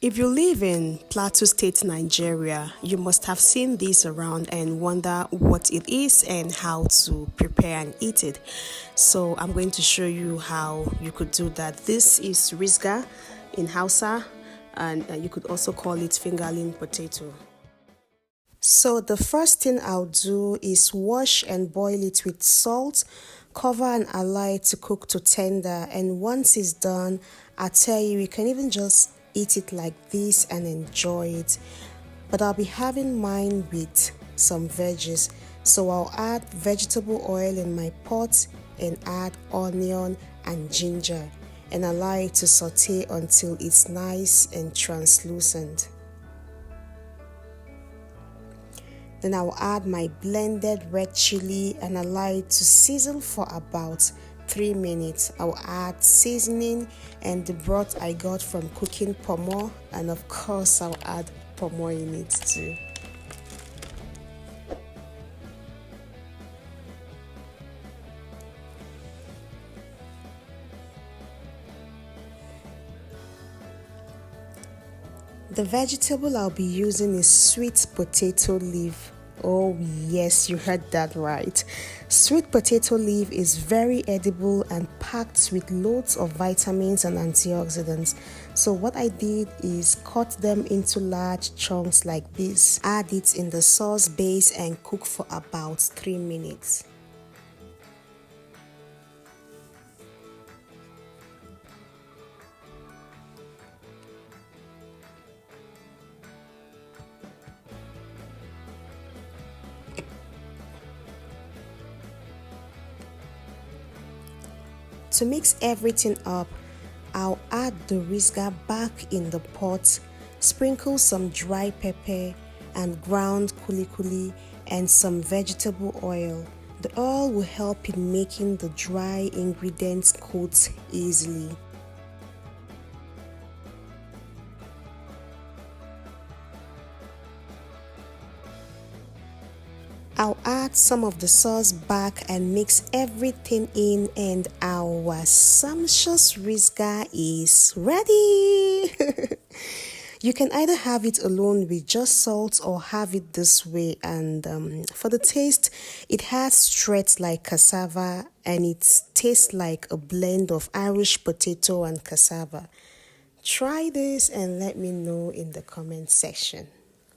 If you live in Plateau State, Nigeria, you must have seen this around and wonder what it is and how to prepare and eat it. So I'm going to show you how you could do that. This is Rizga in Hausa, and you could also call it Fingerling Potato. So the first thing I'll do is wash and boil it with salt, cover and allow it to cook to tender. And once it's done, I tell you, you can even just eat it like this and enjoy it. But I'll be having mine with some veggies. So I'll add vegetable oil in my pot and add onion and ginger and allow it to saute until it's nice and translucent. Then I will add my blended red chilli and allow it to sizzle for about 3 minutes. I will add seasoning and the broth I got from cooking Kpomo, and of course I'll add Kpomo in it too. The vegetable I'll be using is sweet potato leaf. Oh yes, you heard that right. Sweet potato leaf is very edible and packed with loads of vitamins and antioxidants. So what I did is cut them into large chunks like this. Add it in the sauce base and cook for about 3 minutes. To mix everything up, I'll add the Rizga back in the pot, sprinkle some dry pepper and ground kuli and some vegetable oil. The oil will help in making the dry ingredients coat easily. I'll add some of the sauce back and mix everything in, and our sumptuous Rizga is ready. You can either have it alone with just salt or have it this way, and for the taste, it has threads like cassava and it tastes like a blend of Irish potato and cassava. Try this and let me know in the comment section.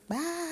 Bye.